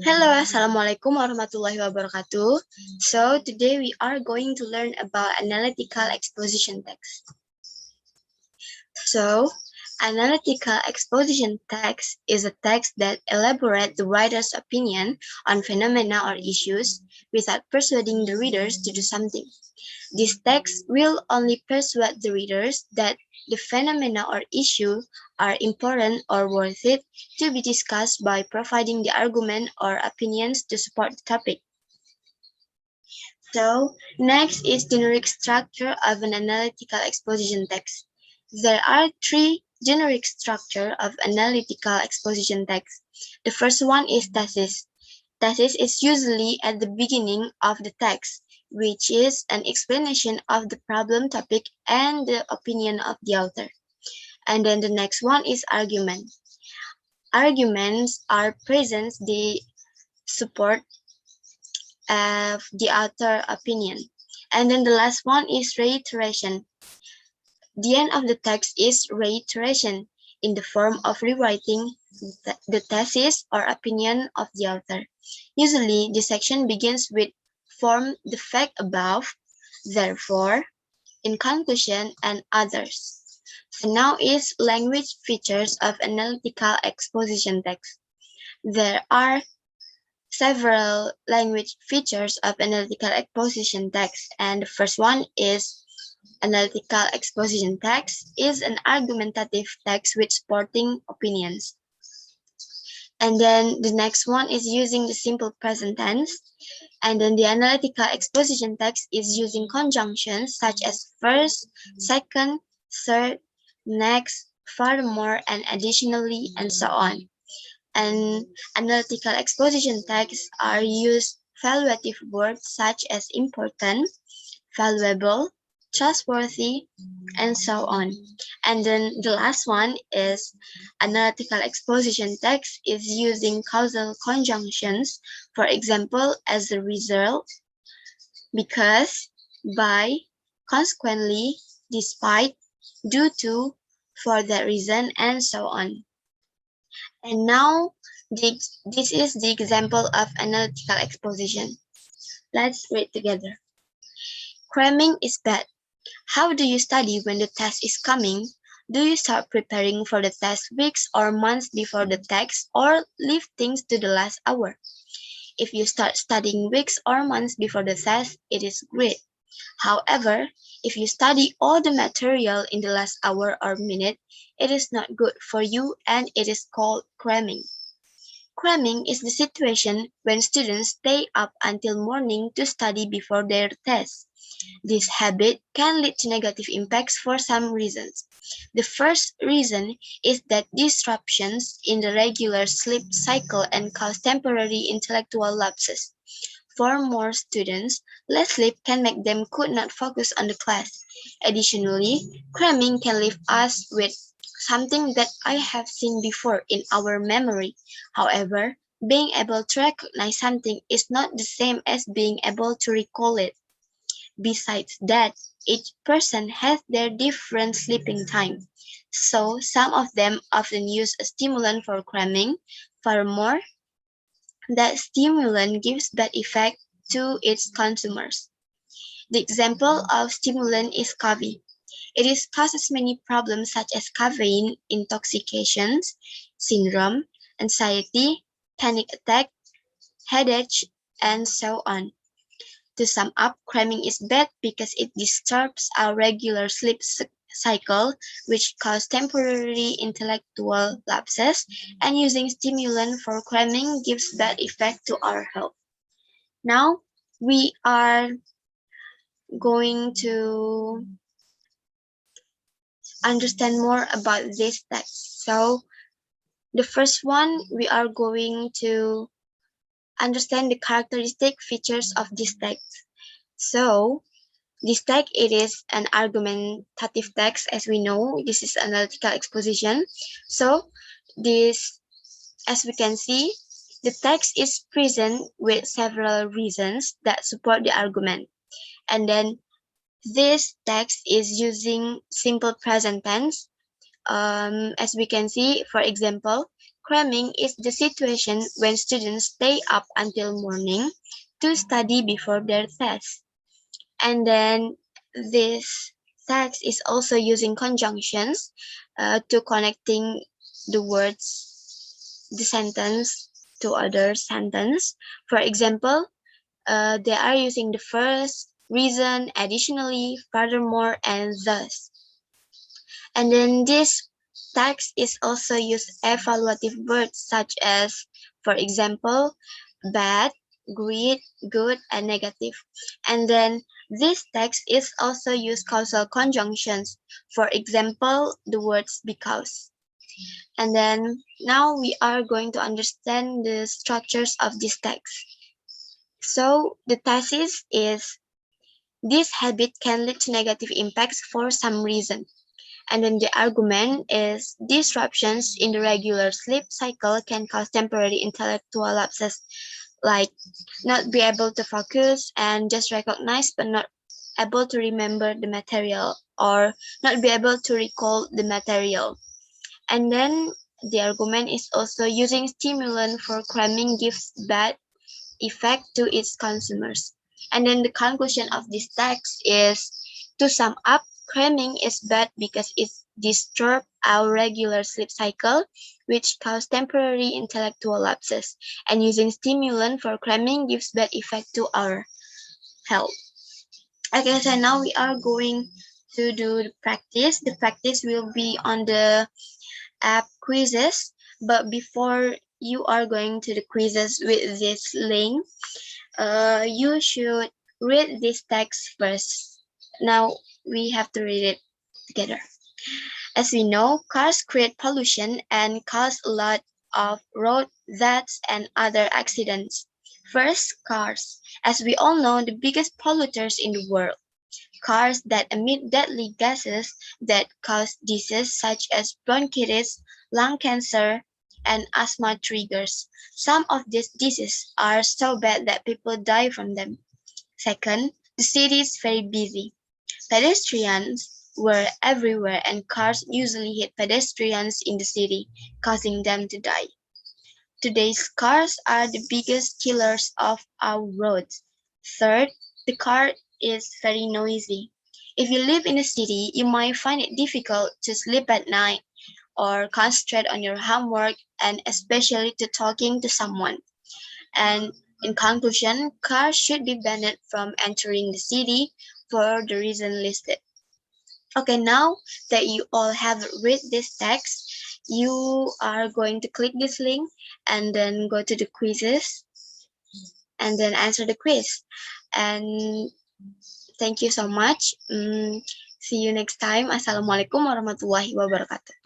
Hello, Assalamualaikum warahmatullahi wabarakatuh. So, today we are going to learn about analytical exposition text. So, analytical exposition text is a text that elaborates the writer's opinion on phenomena or issues without persuading the readers to do something. This text will only persuade the readers that the phenomena or issue are important or worth it to be discussed by providing the argument or opinions to support the topic. So, next is generic structure of an analytical exposition text. There are three generic structure of analytical exposition text. The first one is thesis. Thesis is usually at the beginning of the text, which is an explanation of the problem topic and the opinion of the author. And then the next one is argument. Arguments are presents they support of the author opinion. And then the last one is reiteration. The end of the text is reiteration in the form of rewriting the thesis or opinion of the author. Usually, the section begins with form the fact above, therefore, in conclusion, and others. So now is language features of analytical exposition text. There are several language features of analytical exposition text, and the first one is analytical exposition text is an argumentative text with supporting opinions. And then the next one is using the simple present tense. And then the analytical exposition text is using conjunctions such as first, second, third, next, furthermore, and additionally, and so on. And analytical exposition texts are used valuative words such as important, valuable, trustworthy, and so on. And then the last one is analytical exposition text is using causal conjunctions, for example, as a result, because, by, consequently, despite, due to, for that reason, and so on. And now, this is the example of analytical exposition. Let's read together. Cramming is bad. How do you study when the test is coming? Do you start preparing for the test weeks or months before the test, or leave things to the last hour? If you start studying weeks or months before the test, it is great. However, if you study all the material in the last hour or minute, it is not good for you and it is called cramming. Cramming is the situation when students stay up until morning to study before their test. This habit can lead to negative impacts for some reasons. The first reason is that disruptions in the regular sleep cycle and cause temporary intellectual lapses. For more students, less sleep can make them could not focus on the class. Additionally, cramming can leave us with something that I have seen before in our memory. However, being able to recognize something is not the same as being able to recall it. Besides that, each person has their different sleeping time, so some of them often use a stimulant for cramming. Furthermore, that stimulant gives bad effect to its consumers. The example of stimulant is coffee. It causes many problems such as caffeine intoxication syndrome, anxiety, panic attack, headache, and so on. To sum up, cramming is bad because it disturbs our regular sleep cycle, which cause temporary intellectual lapses, and using stimulant for cramming gives bad effect to our health. Now, we are going to understand more about this text. So, the first one, we are going to understand the characteristic features of this text. So, this text, it is an argumentative text, as we know. This is analytical exposition. So, this, as we can see, the text is present with several reasons that support the argument. And then this text is using simple present tense. As we can see, for example, cramming is the situation when students stay up until morning to study before their test. And then this text is also using conjunctions to connecting the words, the sentence to other sentence. For example, they are using the first, reason, additionally, furthermore, and thus. And then this text is also use evaluative words such as, for example, bad, great, good, and negative. And then this text is also use causal conjunctions. For example, the words because. And then now we are going to understand the structures of this text. So the thesis is this habit can lead to negative impacts for some reason. And then the argument is disruptions in the regular sleep cycle can cause temporary intellectual lapses, like not be able to focus and just recognize but not able to remember the material or not be able to recall the material. And then the argument is also using stimulant for cramming gives bad effect to its consumers. And then the conclusion of this text is, to sum up, cramming is bad because it disturbs our regular sleep cycle, which cause temporary intellectual lapses. And using stimulant for cramming gives bad effect to our health. Okay, so now we are going to do the practice. The practice will be on the app quizzes, but before you are going to the quizzes with this link, you should read this text first. Now we have to read it together. As we know, cars create pollution and cause a lot of road deaths and other accidents. First, cars. As we all know, the biggest polluters in the world. Cars that emit deadly gases that cause diseases such as bronchitis, lung cancer, and asthma triggers. Some of these diseases are so bad that people die from them. Second, the city is very busy. Pedestrians were everywhere and cars usually hit pedestrians in the city, causing them to die. Today's cars are the biggest killers of our roads. Third, the car is very noisy. If you live in a city, you might find it difficult to sleep at night or concentrate on your homework and especially to talking to someone. And in conclusion, cars should be banned from entering the city for the reason listed. Okay, now that you all have read this text, you are going to click this link and then go to the quizzes and then answer the quiz. And thank you so much. See you next time. Assalamualaikum warahmatullahi wabarakatuh.